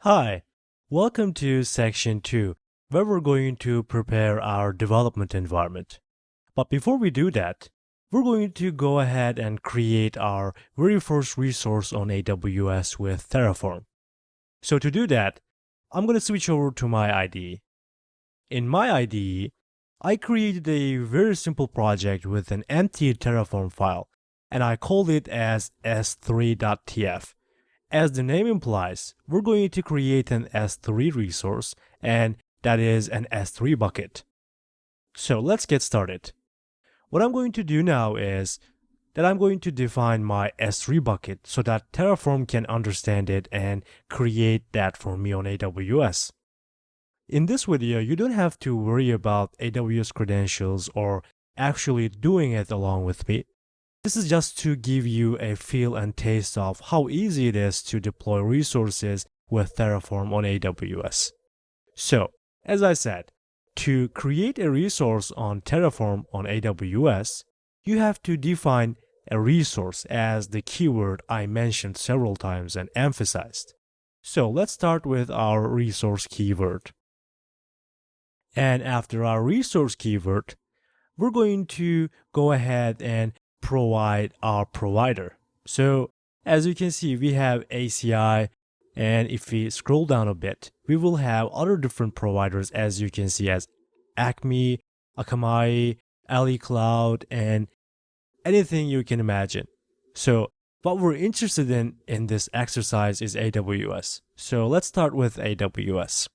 Hi, welcome to section 2, where we're going to prepare our development environment. But before we do that, we're going to go ahead and create our very first resource on AWS with Terraform. So to do that, I'm going to switch over to my IDE. In my IDE, I created a very simple project with an empty Terraform file, and I called it as s3.tf. As the name implies, we're going to create an S3 resource, and that is an S3 bucket. So let's get started. What I'm going to do now is that I'm going to define my S3 bucket so that Terraform can understand it and create that for me on AWS. In this video, you don't have to worry about AWS credentials or actually doing it along with me. This is just to give you a feel and taste of how easy it is to deploy resources with Terraform on AWS. So, as I said, to create a resource on Terraform on AWS, you have to define a resource as the keyword I mentioned several times and emphasized. So let's start with our resource keyword. And after our resource keyword, we're going to go ahead and provide our provider. So as you can see, we have ACI, and if we scroll down a bit, we will have other different providers, as you can see, as Acme, Akamai, Ali Cloud, and anything you can imagine. So what we're interested in this exercise is AWS. So let's start with AWS.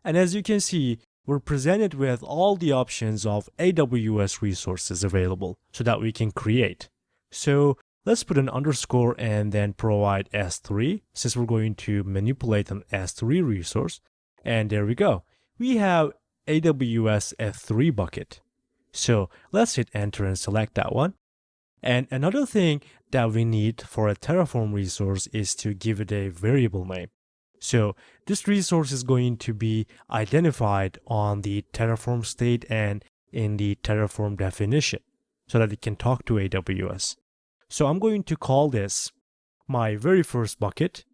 And as you can see, we're presented with all the options of AWS resources available so that we can create. So let's put an underscore and then provide S3 since we're going to manipulate an S3 resource. And there we go. We have AWS S3 bucket. So let's hit enter and select that one. And another thing that we need for a Terraform resource is to give it a variable name. So this resource is going to be identified on the Terraform state and in the Terraform definition so that it can talk to AWS. So I'm going to call this my very first bucket.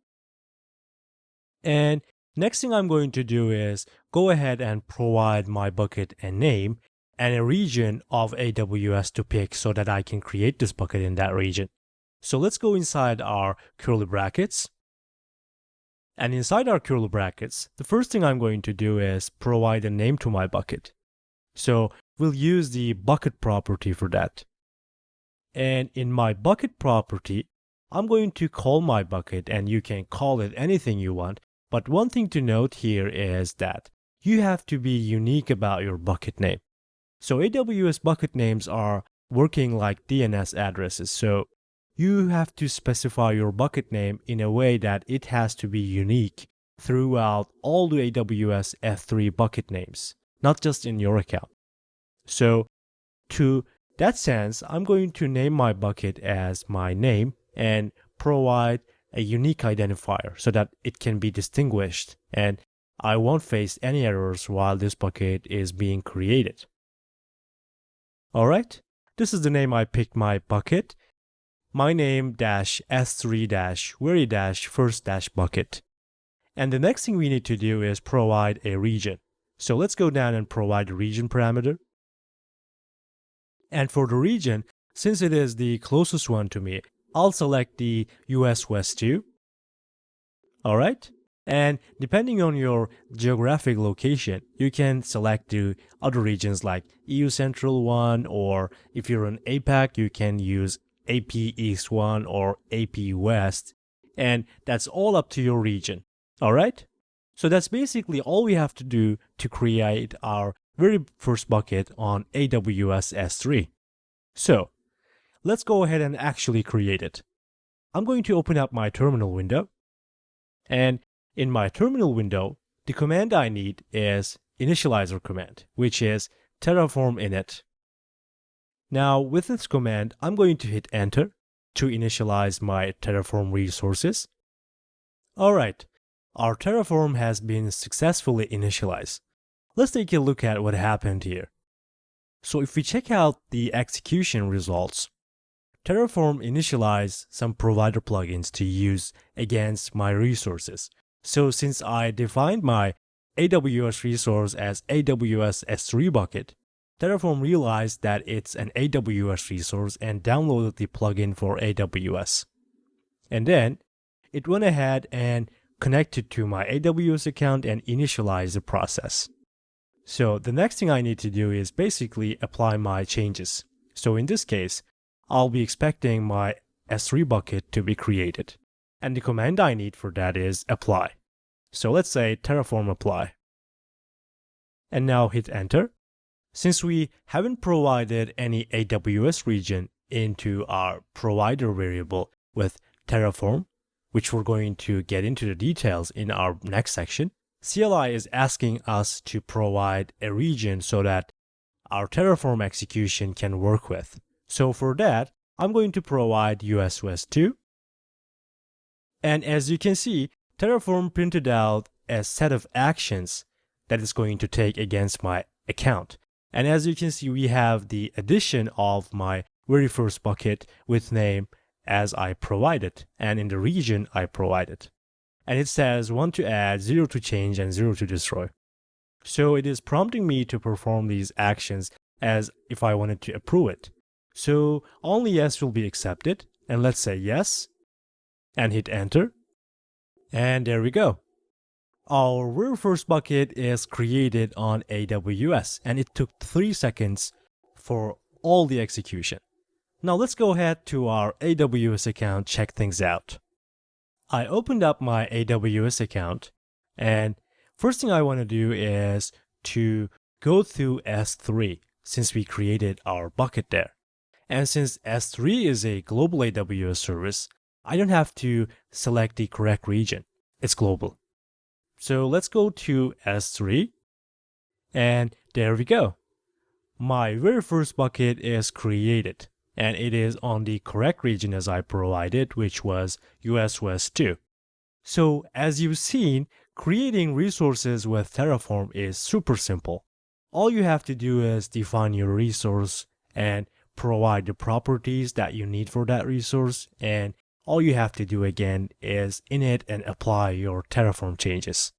And next thing I'm going to do is go ahead and provide my bucket a name and a region of AWS to pick so that I can create this bucket in that region. So let's go inside our curly brackets. And inside our curly brackets, the first thing I'm going to do is provide a name to my bucket. So we'll use the bucket property for that. And in my bucket property, I'm going to call my bucket, and you can call it anything you want. But one thing to note here is that you have to be unique about your bucket name. So AWS bucket names are working like DNS addresses. So you have to specify your bucket name in a way that it has to be unique throughout all the AWS S3 bucket names, not just in your account. So to that sense, I'm going to name my bucket as my name and provide a unique identifier so that it can be distinguished and I won't face any errors while this bucket is being created. Alright, this is the name I picked my bucket. My name -s3 very first bucket. And the next thing we need to do is provide a region. So let's go down and provide a region parameter. And for the region, since it is the closest one to me, I'll select the US West 2. Alright? And depending on your geographic location, you can select the other regions like EU Central 1, or if you're in APAC, you can use AP East 1 or AP West, and that's all up to your region. Alright? So that's basically all we have to do to create our very first bucket on AWS S3. So let's go ahead and actually create it. I'm going to open up my terminal window, and in my terminal window, the command I need is initializer command, which is terraform init. Now, with this command, I'm going to hit enter to initialize my Terraform resources. Alright, our Terraform has been successfully initialized. Let's take a look at what happened here. So if we check out the execution results, Terraform initialized some provider plugins to use against my resources. So since I defined my AWS resource as AWS S3 bucket, Terraform realized that it's an AWS resource and downloaded the plugin for AWS. And then it went ahead and connected to my AWS account and initialized the process. So the next thing I need to do is basically apply my changes. So in this case, I'll be expecting my S3 bucket to be created. And the command I need for that is apply. So let's say Terraform apply. And now hit enter. Since we haven't provided any AWS region into our provider variable with Terraform, which we're going to get into the details in our next section, CLI is asking us to provide a region so that our Terraform execution can work with. So for that, I'm going to provide US West 2. And as you can see, Terraform printed out a set of actions that it's going to take against my account. And as you can see, we have the addition of my very first bucket with name as I provided, and in the region I provided. And it says 1 to add, 0 to change, and 0 to destroy. So it is prompting me to perform these actions as if I wanted to approve it. So only yes will be accepted, and let's say yes, and hit enter. And there we go. Our very first bucket is created on AWS, and it took 3 seconds for all the execution. Now let's go ahead to our AWS account, check things out. I opened up my AWS account, and first thing I want to do is to go through S3 since we created our bucket there. And since S3 is a global AWS service, I don't have to select the correct region. It's global. So let's go to S3, and there we go. My very first bucket is created, and it is on the correct region as I provided, which was US West 2. So as you've seen, creating resources with Terraform is super simple. All you have to do is define your resource and provide the properties that you need for that resource, and all you have to do again is init and apply your Terraform changes.